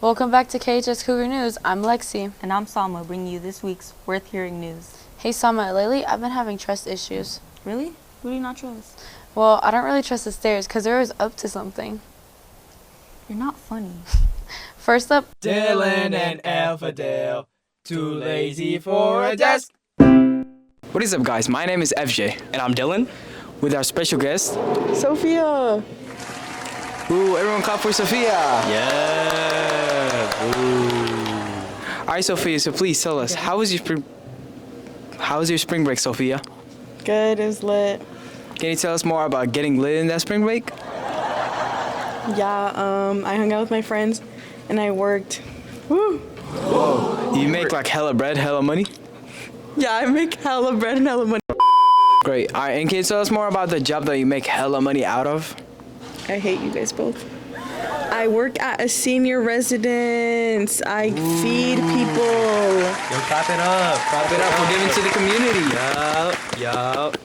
Welcome back to KHS Cougar News. I'm Lexi. And I'm Sama, bringing you this week's Worth Hearing news. Hey Sama, lately I've been having trust issues. Really? Who do you not trust? Well, I don't really trust the stairs because they're always up to something. You're not funny. First up, Dylan and Alphadale, too lazy for a desk. What is up, guys? My name is FJ. And I'm Dylan. With our special guest, Sophia. Ooh, everyone clap for Sophia. Yeah. All right, Sophia, so please tell us, how was your spring break, Sophia? Good, it was lit. Can you tell us more about getting lit in that spring break? Yeah, I hung out with my friends and I worked. Woo! Whoa, you make like hella bread, hella money? Yeah, I make hella bread and hella money. Great. All right, and can you tell us more about the job that you make hella money out of? I hate you guys both. I work at a senior residence. I feed people. Yo, clap it up. Clap it up for giving to the community. Yup.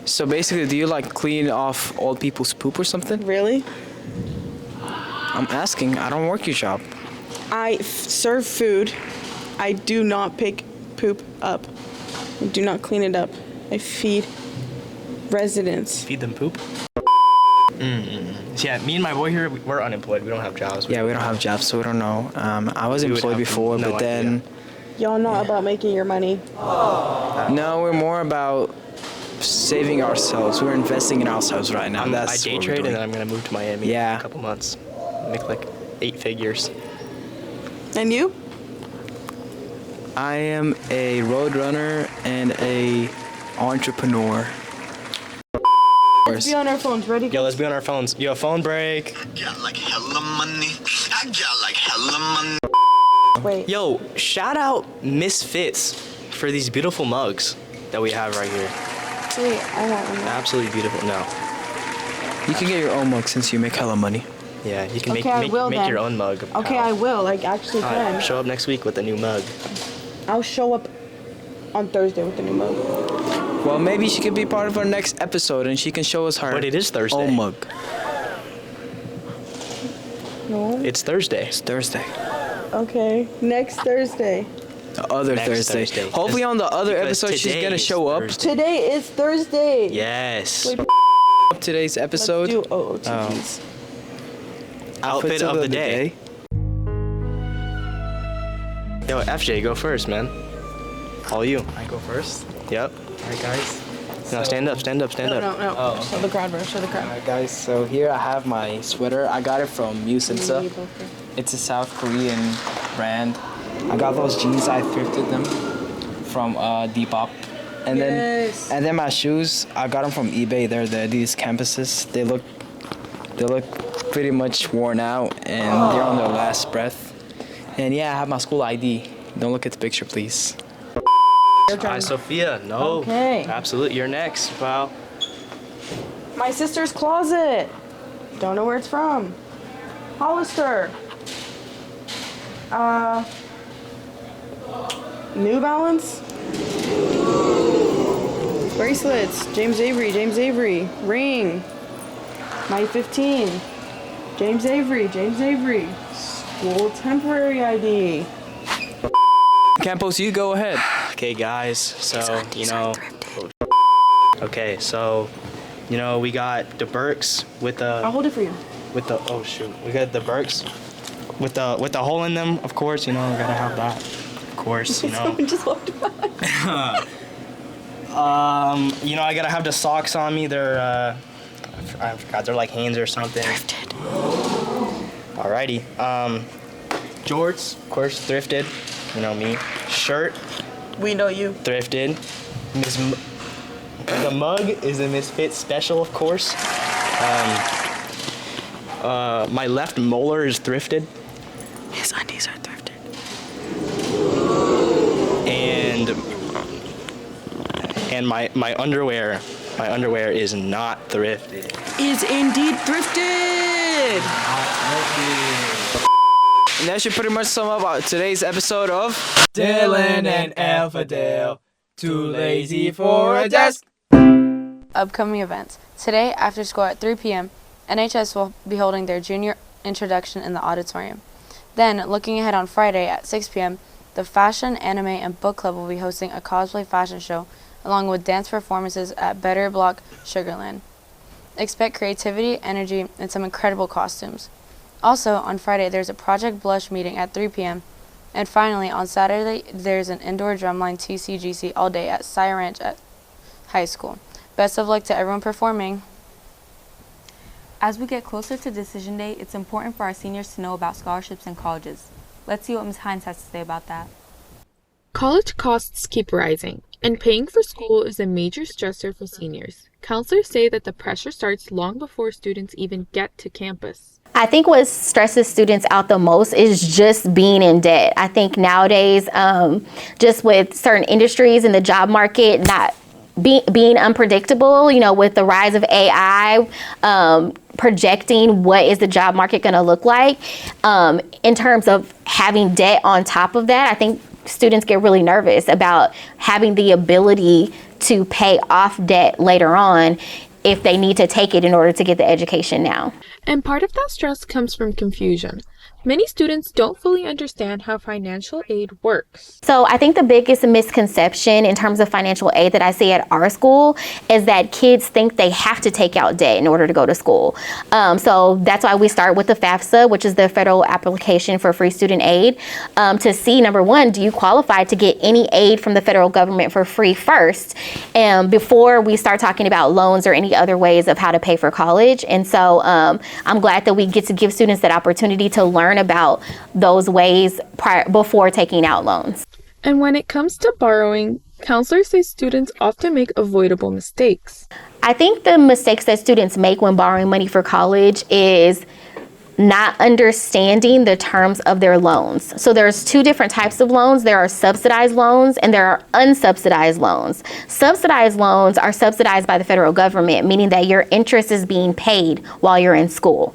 So basically, do you like clean off old people's poop or something? Really? I'm asking. I don't work your job. I serve food. I do not pick poop up. I do not clean it up. I feed residents. Feed them poop. So yeah, me and my boy here, we're unemployed. We don't have jobs. Yeah, we don't have jobs, so we don't know. I was We would employed have before, no but then... Y'all not about making your money. No, we're more about saving ourselves. We're investing in ourselves right now. I That's day what we're trade and doing. then I'm gonna move to Miami Yeah. in a couple months. Make like 8 figures. And you? I am a road runner and a entrepreneur. Let's be on our phones. Ready? Yo, let's be on our phones. Yo, phone break. Got like hella money. I got like hella money. Wait. Yo, shout out Misfits for these beautiful mugs that we have right here. Wait, I want one. Absolutely beautiful. No. You can get your own mug since you make hella money. Yeah, you can Okay, I will make then. your own mug. Okay, I will. I actually can. Show up next week with a new mug. I'll show up on Thursday with the new mug. Well, maybe she could be part of our next episode and she can show us her But it is Thursday. own mug. No. It's Thursday. It's Thursday. Okay. Next Thursday. The other Next Thursday. Thursday. Hopefully on the other Because episode she's today gonna is show up. Thursday. Today is Thursday. Yes. Wait. Today's Let's episode. do OOTDs. Outfit of the day. Yo, FJ, go first, man. All you. I go first. Yep. Alright, guys. No, stand up, stand up, stand No, up. no, no. Oh. Show the crowd, bro. Show the crowd. Alright, guys. So here I have my sweater. I got it from Musinsa. It's a South Korean brand. I got those jeans. I thrifted them from Depop. And Yes. then my shoes. I got them from eBay. They're the Adidas Campuses. They look pretty much worn out and they're on their last breath. And yeah, I have my school ID. Don't look at the picture, please. Hi, Sophia. No. Okay. Absolutely. You're next. Wow. My sister's closet. Don't know where it's from. Hollister. New Balance. Bracelets. James Avery. Ring. My 15. James Avery. School temporary ID. Campos, you go ahead. Okay, guys. So, Okay, so, we got the Birks with the. I'll hold it for you. With the oh shoot, we got the Birks with the hole in them. Of course, we gotta have that. Of course, Someone just walked by. I gotta have the socks on me. They're I forgot. They're like Hines or something. Thrifted. Alrighty. Jorts, of course, thrifted. You know me. Shirt, We know you. thrifted. The mug is a Misfit special, of course. My left molar is thrifted. His undies are thrifted. And my underwear is not thrifted. Is indeed thrifted. And that should pretty much sum up today's episode of Dylan and Alphadale, too lazy for a desk. upcoming events. Today, after school at 3 p.m., NHS will be holding their junior introduction in the auditorium. Then, looking ahead on Friday at 6 p.m., the Fashion, Anime, and Book Club will be hosting a cosplay fashion show along with dance performances at Better Block Sugarland. Expect creativity, energy, and some incredible costumes. Also, on Friday, there's a Project Blush meeting at 3 p.m. And finally, on Saturday, there's an Indoor Drumline TCGC all day at Cy Ranch at High School. Best of luck to everyone performing. As we get closer to Decision Day, it's important for our seniors to know about scholarships and colleges. Let's see what Ms. Hines has to say about that. College costs keep rising, and paying for school is a major stressor for seniors. Counselors say that the pressure starts long before students even get to campus. I think what stresses students out the most is just being in debt. I think nowadays, just with certain industries in the job market not being unpredictable, with the rise of AI, projecting what is the job market going to look like, in terms of having debt on top of that, I think students get really nervous about having the ability to pay off debt later on if they need to take it in order to get the education now. And part of that stress comes from confusion. Many students don't fully understand how financial aid works. So I think the biggest misconception in terms of financial aid that I see at our school is that kids think they have to take out debt in order to go to school. So that's why we start with the FAFSA, which is the Federal Application for Free Student Aid, to see, number one, do you qualify to get any aid from the federal government for free first, before we start talking about loans or any other ways of how to pay for college. And so I'm glad that we get to give students that opportunity to learn about those ways before taking out loans. And when it comes to borrowing, counselors say students often make avoidable mistakes. I think the mistakes that students make when borrowing money for college is not understanding the terms of their loans. So there's two different types of loans. There are subsidized loans and there are unsubsidized loans. Subsidized loans are subsidized by the federal government, meaning that your interest is being paid while you're in school.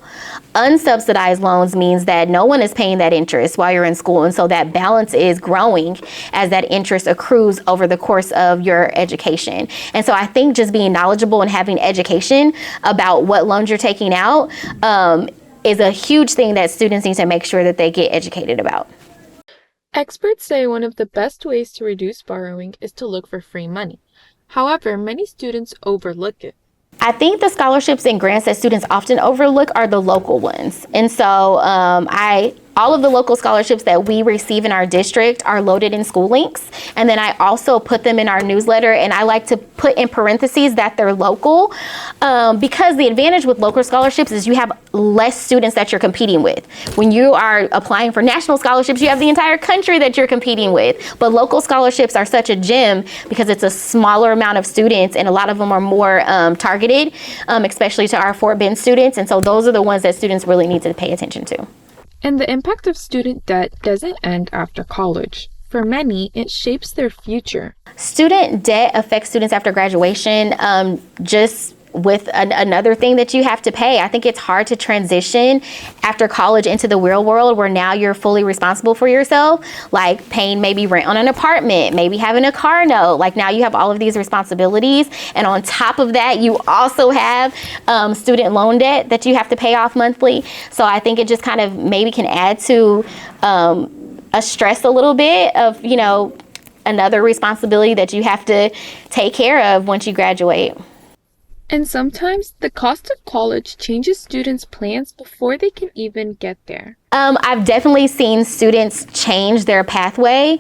Unsubsidized loans means that no one is paying that interest while you're in school, and so that balance is growing as that interest accrues over the course of your education. And so I think just being knowledgeable and having education about what loans you're taking out is a huge thing that students need to make sure that they get educated about. Experts say one of the best ways to reduce borrowing is to look for free money. However, many students overlook it. I think the scholarships and grants that students often overlook are the local ones. And so all of the local scholarships that we receive in our district are loaded in school links. And then I also put them in our newsletter, and I like to put in parentheses that they're local, because the advantage with local scholarships is you have less students that you're competing with. When you are applying for national scholarships, you have the entire country that you're competing with. But local scholarships are such a gem because it's a smaller amount of students, and a lot of them are more targeted, especially to our Fort Bend students. And so those are the ones that students really need to pay attention to. And the impact of student debt doesn't end after college. For many, it shapes their future. Student debt affects students after graduation, just with another thing that you have to pay. I think it's hard to transition after college into the real world where now you're fully responsible for yourself, like paying maybe rent on an apartment, maybe having a car note. Like now you have all of these responsibilities. And on top of that, you also have student loan debt that you have to pay off monthly. So I think it just kind of maybe can add to a stress a little bit of, another responsibility that you have to take care of once you graduate. And sometimes the cost of college changes students' plans before they can even get there. I've definitely seen students change their pathway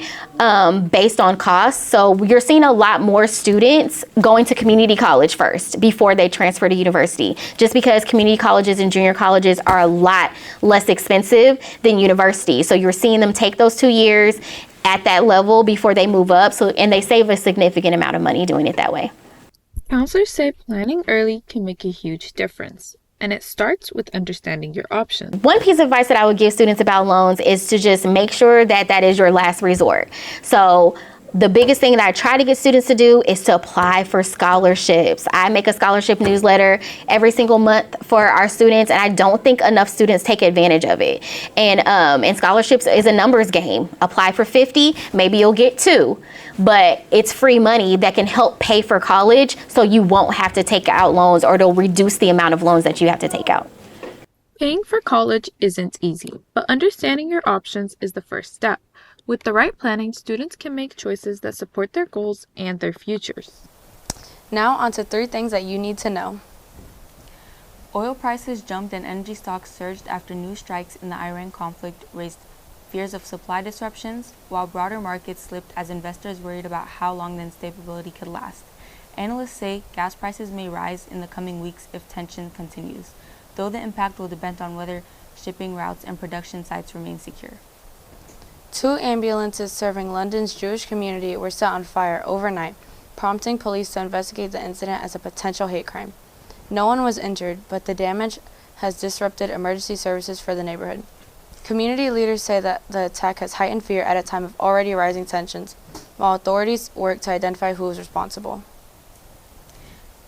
based on cost. So you're seeing a lot more students going to community college first before they transfer to university, just because community colleges and junior colleges are a lot less expensive than university. So you're seeing them take those 2 years at that level before they move up. And they save a significant amount of money doing it that way. Counselors say planning early can make a huge difference, and it starts with understanding your options. One piece of advice that I would give students about loans is to just make sure that that is your last resort. So the biggest thing that I try to get students to do is to apply for scholarships. I make a scholarship newsletter every single month for our students, and I don't think enough students take advantage of it. And scholarships is a numbers game. Apply for 50, maybe you'll get 2. But it's free money that can help pay for college, so you won't have to take out loans, or it'll reduce the amount of loans that you have to take out. Paying for college isn't easy, but understanding your options is the first step. With the right planning, students can make choices that support their goals and their futures. Now on to 3 things that you need to know. Oil prices jumped and energy stocks surged after new strikes in the Iran conflict raised fears of supply disruptions, while broader markets slipped as investors worried about how long the instability could last. Analysts say gas prices may rise in the coming weeks if tension continues, though the impact will depend on whether shipping routes and production sites remain secure. 2 ambulances serving London's Jewish community were set on fire overnight, prompting police to investigate the incident as a potential hate crime. No one was injured, but the damage has disrupted emergency services for the neighborhood. Community leaders say that the attack has heightened fear at a time of already rising tensions, while authorities work to identify who is responsible.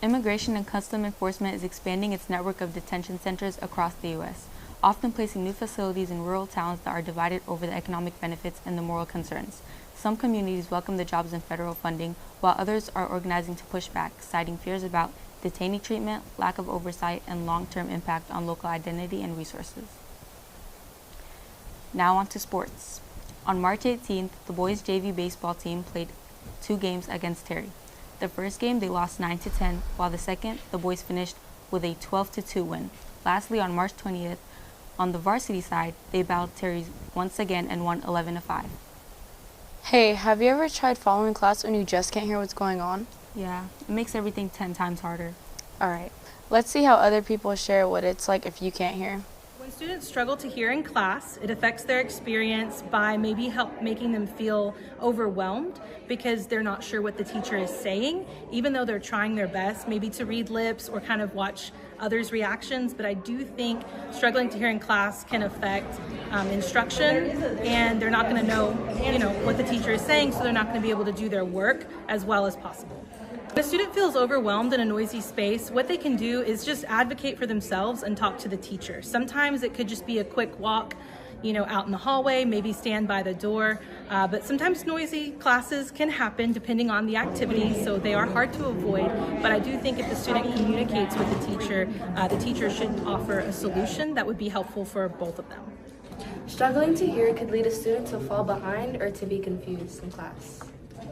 Immigration and Customs Enforcement is expanding its network of detention centers across the U.S., often placing new facilities in rural towns that are divided over the economic benefits and the moral concerns. Some communities welcome the jobs and federal funding, while others are organizing to push back, citing fears about detainee treatment, lack of oversight, and long-term impact on local identity and resources. Now on to sports. On March 18th, the boys' JV baseball team played 2 games against Terry. The first game, they lost 9-10, while the second, the boys finished with a 12-2 win. Lastly, on March 20th, on the varsity side, they battled Terry once again and won 11-5. Hey, have you ever tried following class when you just can't hear what's going on? Yeah, it makes everything 10 times harder. Alright, let's see how other people share what it's like if you can't hear. When students struggle to hear in class, it affects their experience by maybe making them feel overwhelmed because they're not sure what the teacher is saying, even though they're trying their best, maybe to read lips or kind of watch others' reactions. But I do think struggling to hear in class can affect instruction, and they're not going to know, what the teacher is saying, so they're not going to be able to do their work as well as possible. When a student feels overwhelmed in a noisy space, what they can do is just advocate for themselves and talk to the teacher. Sometimes it could just be a quick walk, out in the hallway, maybe stand by the door. But sometimes noisy classes can happen depending on the activity, so they are hard to avoid. But I do think if the student communicates with the teacher should offer a solution that would be helpful for both of them. Struggling to hear could lead a student to fall behind or to be confused in class.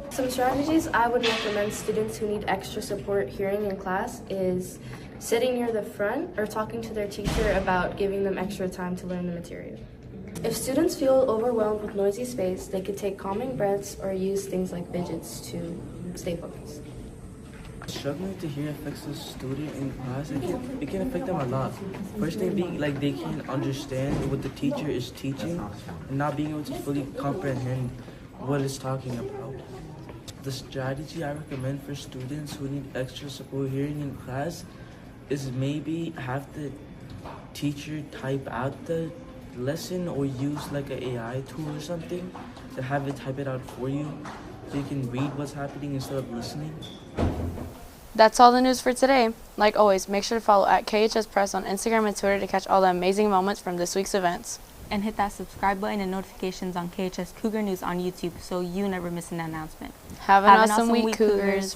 Some strategies I would recommend students who need extra support hearing in class is sitting near the front or talking to their teacher about giving them extra time to learn the material. If students feel overwhelmed with noisy space, they could take calming breaths or use things like fidgets to stay focused. Struggling to hear affects a student in class. It can affect them a lot. First thing being they can't understand what the teacher is teaching and not being able to fully comprehend what it's talking about. The strategy I recommend for students who need extra support hearing in class is maybe have the teacher type out the lesson or use an AI tool or something to have it type it out for you so you can read what's happening instead of listening. That's all the news for today. Like always, make sure to follow at KHS Press on Instagram and Twitter to catch all the amazing moments from this week's events. And hit that subscribe button and notifications on KHS Cougar News on YouTube so you never miss an announcement. Have an awesome week, Cougars.